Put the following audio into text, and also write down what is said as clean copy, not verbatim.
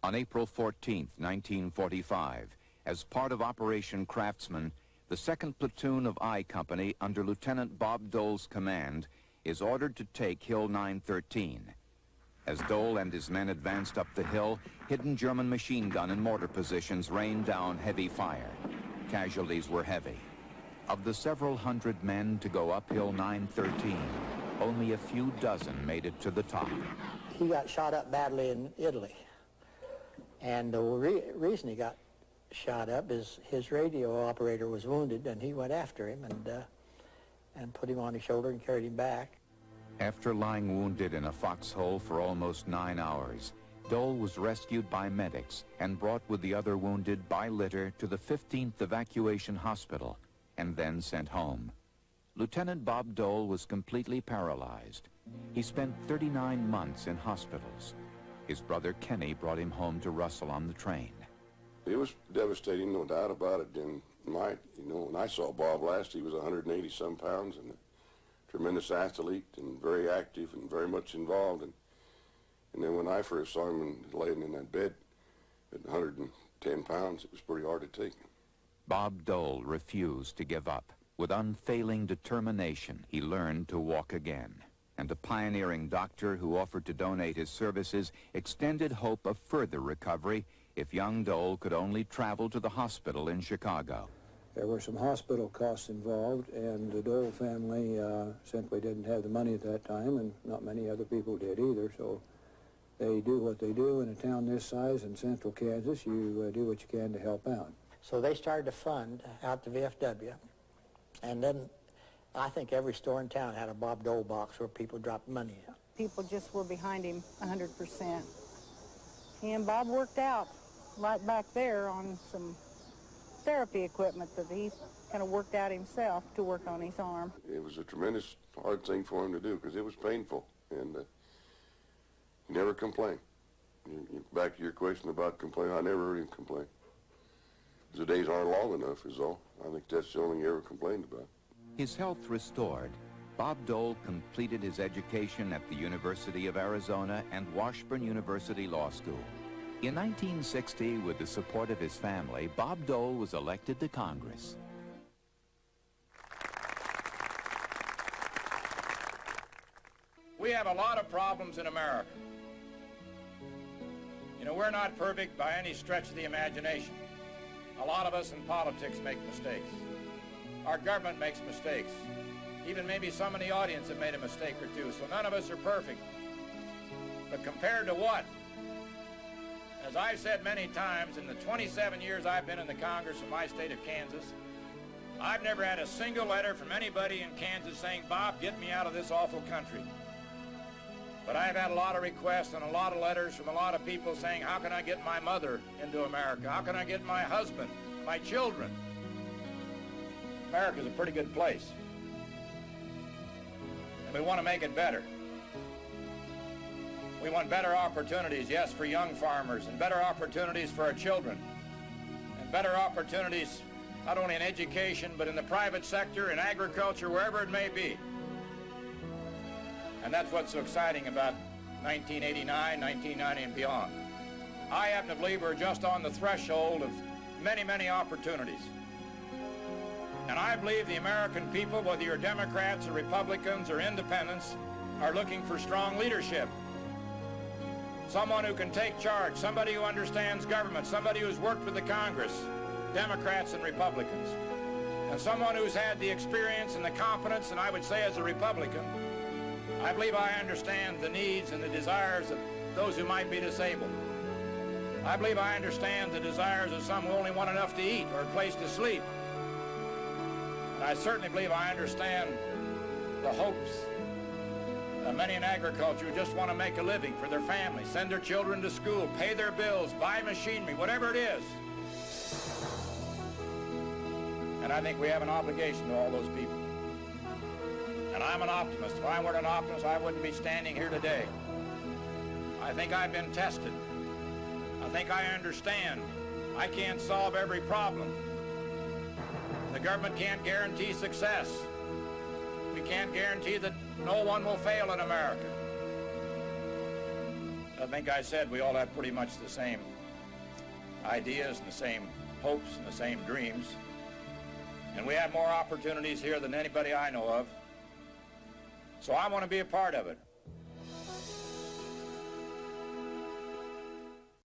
On April 14, 1945, as part of Operation Craftsman, the 2nd Platoon of I Company under Lieutenant Bob Dole's command is ordered to take Hill 913. As Dole and his men advanced up the hill, hidden German machine gun and mortar positions rained down heavy fire. Casualties were heavy. Of the several hundred men to go up Hill 913, only a few dozen made it to the top. He got shot up badly in Italy. And the reason he got shot up is his radio operator was wounded, and he went after him and put him on his shoulder and carried him back. After lying wounded in a foxhole for almost 9 hours, Dole was rescued by medics and brought with the other wounded by litter to the 15th Evacuation Hospital and then sent home. Lieutenant Bob Dole was completely paralyzed. He spent 39 months in hospitals. His brother Kenny brought him home to Russell on the train. It was devastating, no doubt about it. And when I saw Bob last, he was 180-some pounds and a tremendous athlete and very active and very much involved. And then when I first saw him laying in that bed at 110 pounds, it was pretty hard to take. Bob Dole refused to give up. With unfailing determination, he learned to walk again. And a pioneering doctor who offered to donate his services extended hope of further recovery if young Dole could only travel to the hospital in Chicago. There were some hospital costs involved, and the Dole family simply didn't have the money at that time, and not many other people did either, so they do what they do in a town this size in central Kansas. You do what you can to help out. So they started to fund out the VFW, and then I think every store in town had a Bob Dole box where people dropped money in. People just were behind him 100%. He and Bob worked out right back there on some therapy equipment that he kind of worked out himself to work on his arm. It was a tremendous hard thing for him to do because it was painful, and he never complained. Back to your question about complaining, I never heard him complain. The days aren't long enough is all. I think that's the only thing he ever complained about. His health restored, Bob Dole completed his education at the University of Arizona and Washburn University Law School. In 1960, with the support of his family, Bob Dole was elected to Congress. We have a lot of problems in America. You know, we're not perfect by any stretch of the imagination. A lot of us in politics make mistakes. Our government makes mistakes. Even maybe some in the audience have made a mistake or two, so none of us are perfect. But compared to what? As I've said many times, in the 27 years I've been in the Congress of my state of Kansas, I've never had a single letter from anybody in Kansas saying, Bob, get me out of this awful country. But I've had a lot of requests and a lot of letters from a lot of people saying, how can I get my mother into America? How can I get my husband, my children? America's a pretty good place. And we want to make it better. We want better opportunities, yes, for young farmers, and better opportunities for our children, and better opportunities not only in education, but in the private sector, in agriculture, wherever it may be. And that's what's so exciting about 1989, 1990, and beyond. I happen to believe we're just on the threshold of many, many opportunities. And I believe the American people, whether you're Democrats or Republicans or independents, are looking for strong leadership. Someone who can take charge, somebody who understands government, somebody who's worked with the Congress, Democrats and Republicans, and someone who's had the experience and the competence, and I would say as a Republican, I believe I understand the needs and the desires of those who might be disabled. I believe I understand the desires of some who only want enough to eat or a place to sleep. And I certainly believe I understand the hopes of many in agriculture who just want to make a living for their families, send their children to school, pay their bills, buy machinery, whatever it is. And I think we have an obligation to all those people. And I'm an optimist. If I weren't an optimist, I wouldn't be standing here today. I think I've been tested. I think I understand. I can't solve every problem. The government can't guarantee success. We can't guarantee that no one will fail in America. I think I said we all have pretty much the same ideas and the same hopes and the same dreams. And we have more opportunities here than anybody I know of. So I want to be a part of it.